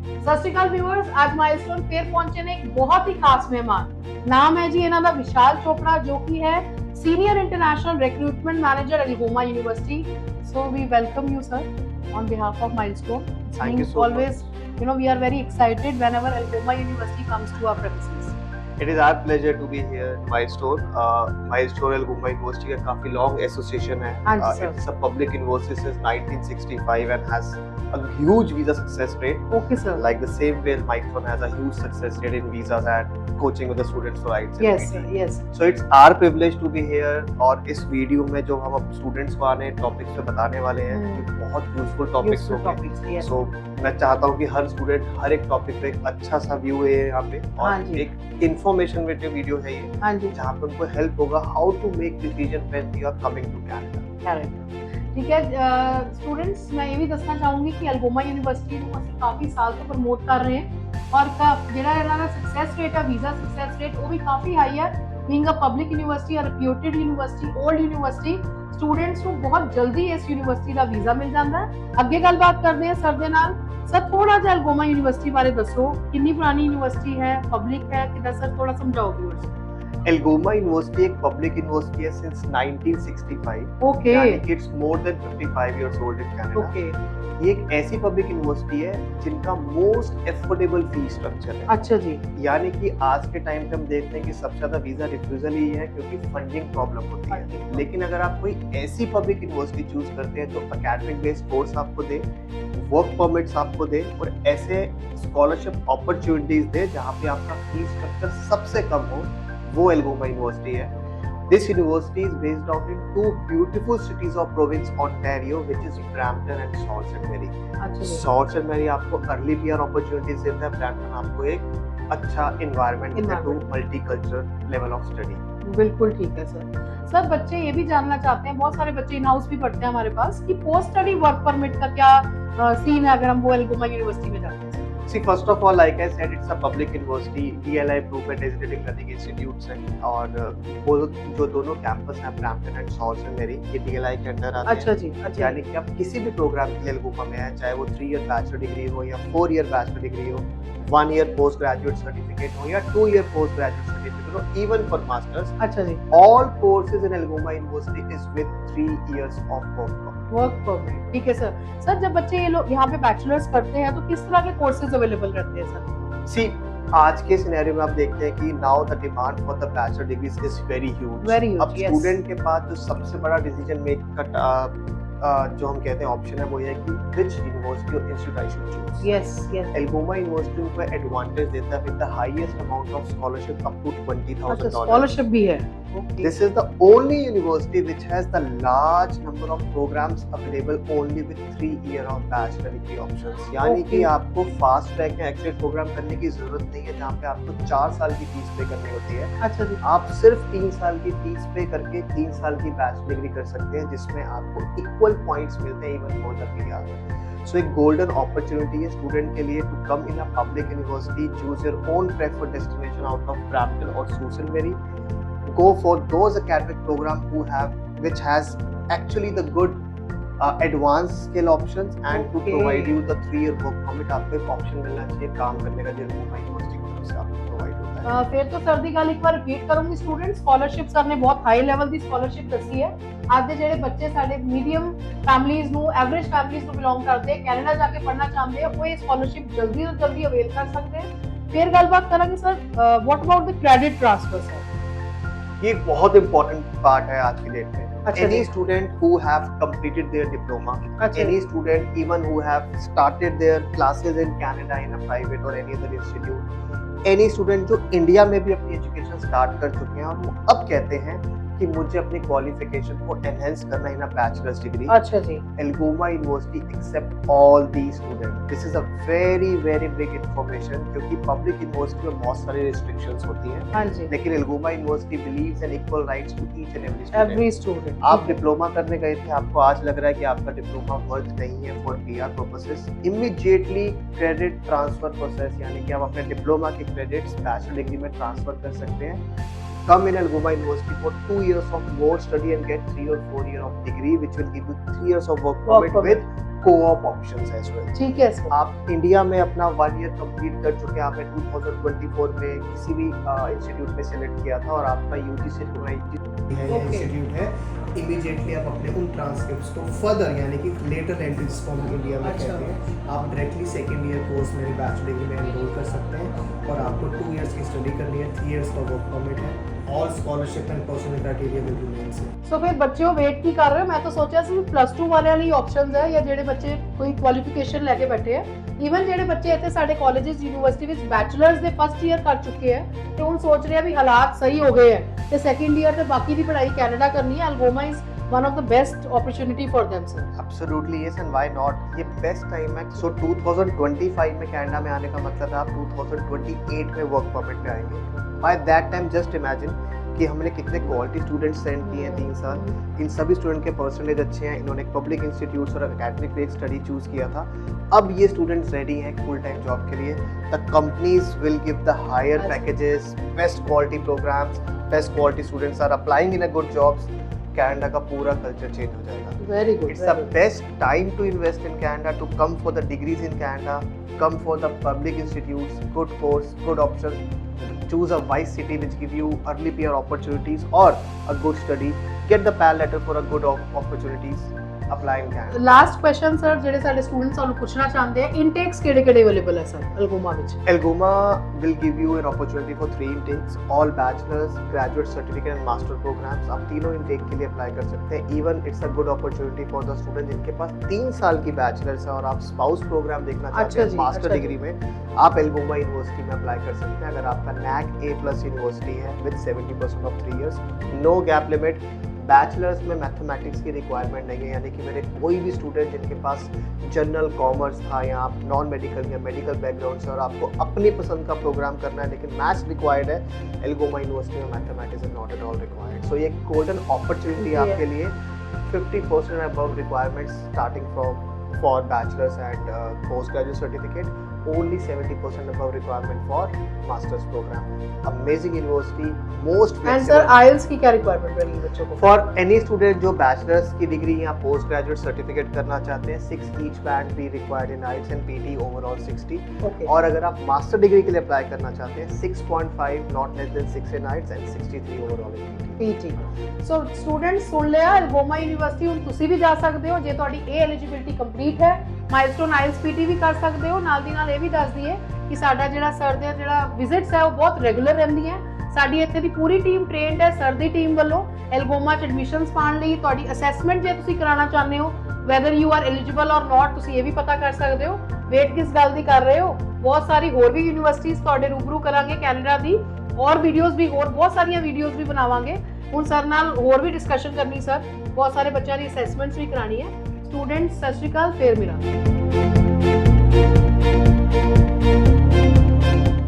सत श्री अकाल व्यूअर्स, आज माइलस्टोन फेयर पहुंचे ने एक बहुत ही खास मेहमान। नाम है जी इन्हों का विशाल चोपड़ा, जो कि है senior international recruitment manager Algoma university. So we welcome you sir on behalf of Milestone. Thank you so Always, we are very excited whenever Algoma University comes to our premises. It is our pleasure to be here in Milestone. Milestone Algoma University का काफी long association है. हाँ जी, sir. It's a public university since 1965 and has a huge visa success rate. Okay, sir. Like the same way Milestone has a huge success rate in visas and coaching with the students for rights. Yes, sir. Yes. So it's our privilege to be here. और इस video में जो हम students को आने topics पे बताने वाले हैं, ये बहुत यूजफुल टॉपिक्स होंगे. So मैं चाहता हूँ कि हर स्टूडेंट हर एक टॉपिक पे एक अच्छा सा व्यू है यहाँ पे और एक इन्फॉर्मेशन वीडियो है ये, जहाँ पे उनको हेल्प होगा how to make decision when you are coming to Canada. ठीक है स्टूडेंट्स, मैं ये भी दसना चाहूंगी कि अल्गोमा यूनिवर्सिटी ਨੂੰ ਅਸੀਂ ਕਾਫੀ ਸਾਲ ਤੋਂ ਪ੍ਰਮੋਟ ਕਰ ਰਹੇ ਹਾਂ ਔਰ ਜਿਹੜਾ ਇਹਨਾਂ ਦਾ ਸਕਸੈਸ ਰੇਟ ਹੈ, ਵੀਜ਼ਾ ਸਕਸੈਸ ਰੇਟ, ਉਹ ਵੀ ਕਾਫੀ ਹਾਈ ਹੈ. being a public university or reputed university, old university, students ਨੂੰ ਬਹੁਤ ਜਲਦੀ ਇਸ ਯੂਨੀਵਰਸਿਟੀ ਦਾ ਵੀਜ਼ਾ ਮਿਲ ਜਾਂਦਾ ਹੈ. ਅੱਗੇ ਗੱਲਬਾਤ ਕਰਦੇ ਹਾਂ ਸਰ ਦੇ ਨਾਲ. सर थोड़ा सा अल्गोमा यूनिवर्सिटी बारे दसो, कितनी पुरानी यूनिवर्सिटी है, पब्लिक है कितना, सर थोड़ा समझाओ व्यूअर्स. Algoma University एक पब्लिक यूनिवर्सिटी है since 1965. Okay. यानी कि it's more than 55 years old in Canada. Okay. ये एक ऐसी पब्लिक यूनिवर्सिटी है जिनका मोस्ट एफोर्डेबल फी स्ट्रक्चर है. अच्छा जी. यानी कि आज के टाइम पे हम देखते हैं कि सबसे ज्यादा वीजा रिफ्यूजल ही है क्योंकि फंडिंग प्रॉब्लम होती है. लेकिन अगर आप कोई ऐसी पब्लिक यूनिवर्सिटी चूज करते हैं जो एकेडमिक बेस्ड कोर्स आपको दे, वर्क परमिट्स आपको दे और ऐसे स्कॉलरशिप अपॉर्चुनिटीज दे जहाँ पे आपका फी स्ट्रक्चर सबसे कम हो, वो एल्गोमा यूनिवर्सिटी है. This university is based out in two beautiful cities of province Ontario, which is Brampton and Sault Ste. Marie. Sault Ste. Marie आपको early PR opportunities देता है, Brampton आपको एक अच्छा environment देता है to multicultural level of study. बिल्कुल ठीक है सर. सर बच्चे ये भी जानना चाहते हैं, बहुत सारे बच्चे इन हाउस भी पढ़ते हैं हमारे पास, कि पोस्ट स्टडी वर्क परमिट का क्या सीन है अगर हम वो एल्गोमा यूनिवर्सिटी में जाते हैं. See, first of all, like I said, it's a public university. DLI approved by designated learning institutes हैं और वो जो दोनों कैंपस हैं ब्रैम्पटन एंड सॉल्ट सेंट मेरी, ये DLI के अंडर आते हैं. अच्छा जी. अच्छा. यानी कि आप किसी भी प्रोग्राम के लिए एल्गोमा में आए, चाहे वो 3 ईयर बैचलर डिग्री हो या 4 ईयर बैचलर डिग्री हो, 1 ईयर पोस्ट ग्रेजुएट सर्टिफिकेट हो या 2 ईयर पोस्ट ग्रेजुएट सर्टिफिकेट हो, इवन फॉर मास्टर्स. अच्छा जी. All courses in Algoma University is with 3 years of work permit. ठीक है सर. सर जब बच्चे ये लोग यहाँ पे बैचलर्स करते हैं तो किस तरह के कोर्सेज अवेलेबल रहते हैं सर? See, आज के सिनेरियो में आप देखते हैं कि now the demand for the bachelor degrees is very huge. अब स्टूडेंट के पास जो सबसे बड़ा डिसीजन मेक का जो हम कहते हैं ऑप्शन है वो ये है कि which university or institute I should choose. Yes, yes. Algoma University को एडवांटेज देता है with the highest amount of scholarship up to $20,000. Scholarship भी है. Okay. This is the only university which has the large number of programs available only with 3 year of bachelor degree options. यानी कि आपको fast track या accelerate programme करने की जरूरत नहीं है जहाँ पे आपको 4 साल की फीस पे करनी होती है. अच्छा जी. आप सिर्फ 3 साल की फीस पे करके 3 साल की बैचलर डिग्री कर सकते हैं जिसमें आपको इक्वल पॉइंट्स मिलते हैं even for the PR. So एक गोल्डन अपॉर्चुनिटी है स्टूडेंट के लिए to come in a public university, choose your own preferred destination out of Brampton और Sault Ste Marie. Go for those academic program which has actually the good advanced skill options and to provide you the 3-year work permit. आपको एक option मिलना चाहिए काम करने का जो Algoma university की तरफ से आपको प्रोवाइड होता है. फिर तो सर दी गल एक बार रिपीट करूंगी स्टूडेंट, स्कॉलरशिप सर ने बहुत हाई लेवल दी स्कॉलरशिप दसी है. आज ਦੇ ਜਿਹੜੇ ਬੱਚੇ ਸਾਡੇ ਮੀਡੀਅਮ ਫੈਮਿਲੀਜ਼ ਨੂੰ, ਐਵਰੇਜ ਫੈਮਿਲੀਜ਼ ਨੂੰ ਬਿਲੋਂਗ ਕਰਦੇ हैं, ਕੈਨੇਡਾ ਜਾ ਕੇ ਪੜ੍ਹਨਾ ਚਾਹੁੰਦੇ हैं, वो ये स्कॉलरशिप जल्दी ਤੋਂ जल्दी अवेल कर सकते हैं. फिर ਗੱਲਬਾਤ ਕਰਾਂਗੇ sir, what about the credit transfer sir? ये एक बहुत इंपॉर्टेंट पार्ट है आज की डेट में. Any student who have completed their diploma, any student even who have started their classes in Canada in a private or any other institute, any student जो India में भी अपनी एजुकेशन स्टार्ट कर चुके हैं और वो अब कहते हैं कि मुझे अपनी क्वालिफिकेशन को एनहेंस करना है ना बैचलर्स डिग्री. अच्छा जी. Algoma University accept all these students. This is a very big information क्योंकि पब्लिक यूनिवर्सिटी में बहुत सारी रिस्ट्रिक्शंस होती हैं. हाँ जी. लेकिन Algoma University believes in equal rights to each and every student. आप डिप्लोमा करने गए थे, आपको आज लग रहा है कि आपका डिप्लोमा वर्थ नहीं है for PR purposes, immediately credit transfer process यानी कि आप अपने डिप्लोमा के क्रेडिट्स बैचलर डिग्री में ट्रांसफर कर सकते हैं. Come in Algoma University for 2 years of more study and get 3 or 4 year of degree which will give you 3 years of work permit with co-op options as well. ठीक है sir. आप India में अपना 1 year complete कर चुके हैं, आपने 2024 में किसी भी इंस्टीट्यूट में सेलेक्ट किया था और आपका यूजीसी रिकॉग्नाइज्ड है या इंस्टीट्यूट है, इमीडिएटली आप अपने उन ट्रांसक्रिप्ट्स को फर्दर यानी कि लेटर एंट्री जिसको हम इंडिया में कहते हैं, आप डायरेक्टली सेकेंड ईयर कोर्स मेरे बैचलर डिग्री में एनरोल कर सकते हैं और आपको 2 इयर्स की स्टडी करनी है, 3 इयर्स का वर्क परमिट है, all scholarship and personal criteria will remain same. So फिर बच्चों वेट की कर रहे हो? मैं तो सोचा सिर्फ +2 वाले वाली ऑप्शंस है या ਜਿਹੜੇ ਬੱਚੇ ਕੋਈ ਕੁਆਲੀਫਿਕੇਸ਼ਨ ਲੈ ਕੇ ਬੈਠੇ ਆ, ਈਵਨ ਜਿਹੜੇ ਬੱਚੇ ਇੱਥੇ ਸਾਡੇ ਕਾਲਜਸ ਯੂਨੀਵਰਸਿਟੀ ਵਿੱਚ ਬੈਚਲਰਸ ਦੇ ਫਸਟ ਈਅਰ ਕਰ ਚੁੱਕੇ ਆ ਤੇ ਹੁਣ ਸੋਚ ਰਹੇ ਆ ਵੀ ਹਾਲਾਤ ਸਹੀ ਹੋ ਗਏ ਆ ਤੇ ਸੈਕੰਡ ਈਅਰ ਤੇ ਬਾਕੀ ਦੀ ਪੜ੍ਹਾਈ ਕੈਨੇਡਾ ਕਰਨੀ ਹੈ। Algoma is one of the best opportunity for them sir. Absolutely yes, and why not, ये बेस्ट टाइम है। सो 2025 में कनाडा में आने का मतलब है आप 2028 में वर्क परमिट पे आएंगे। By that time just imagine कि हमने कितने क्वालिटी स्टूडेंट्स सेंड किए हैं 3 साल, इन सभी स्टूडेंट के परसेंटेज अच्छे हैं, इन्होंने पब्लिक इंस्टीट्यूट्स और एकेडमिक बेस्ड स्टडी चूज किया था। अब ये स्टूडेंट्स रेडी हैं फुल टाइम जॉब के लिए। The companies will give the higher packages, best quality programmes, best quality students are applying in a good jobs. Canada का पूरा कल्चर चेंज हो जाएगा। Very good. It's the best time to invest in Canada, to come for the degrees in Canada, come for the public institutes, good course, good options. Choose a wise city which give you early peer opportunities or a good study. Get the PAL letter for a good opportunities. Apply in Canada. Last question sir, ਜਿਹੜੇ ਸਾਡੇ students ਸਾਨੂੰ ਪੁੱਛਣਾ ਚਾਹੁੰਦੇ ਆ, intakes ਕਿਹੜੇ available ਹੈ sir Algoma ਵਿੱਚ? Algoma will give you an opportunity for 3 intakes, all bachelor's, graduate certificate and master programs. आप तीनों intake के लिए अप्लाई कर सकते हैं। Even it's a good opportunity for the student जिनके पास 3 साल की बैचलर्स है और आप स्पाउस प्रोग्राम देखना चाहते हैं मास्टर डिग्री में, आप एल्गोमा यूनिवर्सिटी में अप्लाई कर सकते हैं। अगर आपका NAC A+ यूनिवर्सिटी है with 70% of 3 years, no gap limit. Bachelors में मैथमेटिक्स की रिक्वायरमेंट नहीं है, यानी कि मेरे कोई भी स्टूडेंट जिनके पास जनरल कॉमर्स था या आप नॉन मेडिकल या मेडिकल बैकग्राउंड से और आपको अपनी पसंद का प्रोग्राम करना है लेकिन मैथ्स रिक्वायर्ड है, एल्गोमा यूनिवर्सिटी में mathematics is not at all required. So ये गोल्डन अपॉर्चुनिटी है आपके लिए। 50% above requirements starting from for bachelor's and postgraduate certificate, only 70% above requirement for master's program. Amazing university, most flexible. And sir IELTS की क्या requirement रहेगी बच्चों को? For any student जो bachelor's की डिग्री या postgraduate certificate करना चाहते हैं, 6 each band be required in IELTS and PT, overall 60. Okay. और अगर आप master degree के लिए अप्लाई करना चाहते हैं, 6.5 not less than 6 in IELTS and 63 overall in PT. So students ਸੁਣ ਲਿਆ, ਅਲਗੋਮਾ ਯੂਨੀਵਰਸਿਟੀ ਹੁਣ ਤੁਸੀਂ ਵੀ ਜਾ ਸਕਦੇ ਹੋ ਜੇ ਤੁਹਾਡੀ ਇਹ ਐਲੀਜੀਬਿਲਟੀ ਕੰਪਲੀਟ ਹੈ। ਮਾਈਲਸਟੋਨ ਆਈਲਸ ਪੀਟੀ ਵੀ ਕਰ ਸਕਦੇ ਹੋ। ਨਾਲ ਦੀ ਨਾਲ ਇਹ ਵੀ ਦੱਸ ਦਈਏ ਕਿ ਸਾਡਾ ਜਿਹੜਾ ਸਰ ਦੇ ਜਿਹੜਾ ਵਿਜ਼ਿਟਸ ਹੈ ਉਹ ਬਹੁਤ ਰੈਗੂਲਰ ਰਹਿੰਦੀਆਂ। ਸਾਡੀ ਇੱਥੇ ਦੀ ਪੂਰੀ ਟੀਮ ਟ੍ਰੇਨਡ ਹੈ ਸਰ ਦੀ ਟੀਮ ਵੱਲੋਂ। ਐਲਗੋਮਾ 'ਚ ਐਡਮਿਸ਼ਨਸ ਪਾਉਣ ਲਈ ਤੁਹਾਡੀ ਅਸੈਸਮੈਂਟ ਜੇ ਤੁਸੀਂ ਕਰਾਉਣਾ ਚਾਹੁੰਦੇ ਹੋ, ਵੈਦਰ ਯੂ ਆਰ ਐਲੀਜੀਬਲ ਔਰ ਨਾਟ, ਤੁਸੀਂ ਇਹ ਵੀ ਪਤਾ ਕਰ ਸਕਦੇ ਹੋ। ਵੇਟ ਕਿਸ ਗੱਲ ਦੀ ਕਰ ਰਹੇ ਹੋ? ਬਹੁਤ ਸਾਰੀ ਹੋਰ ਵੀ ਯੂਨੀਵਰਸਿਟੀਜ਼ ਤੁਹਾਡੇ ਰੂਬਰੂ ਕਰਾਂਗੇ ਕੈਨੇਡਾ ਦੀ, ਔਰ ਵੀਡੀਓਜ਼ ਵੀ ਹੋਰ ਬਹੁਤ ਸਾਰੀਆਂ ਵੀਡੀਓਜ਼ ਵੀ ਬਣਾਵਾਂਗੇ। ਹੁਣ ਸਰ ਨਾਲ ਹੋਰ ਵੀ ਡਿਸਕਸ਼ਨ ਕਰਨੀ ਸਰ, ਬਹੁਤ ਸਾਰੇ ਬੱਚਿਆਂ ਦੀ ਅਸੈਸਮੈਂਟਸ ਵੀ ਕਰਾਣੀ ਹੈ। ਸਟੂਡੈਂਟਸ ਸਤਿ ਸ਼੍ਰੀ ਅਕਾਲ, ਫੇਰ ਮਿਲਾਂਗੇ।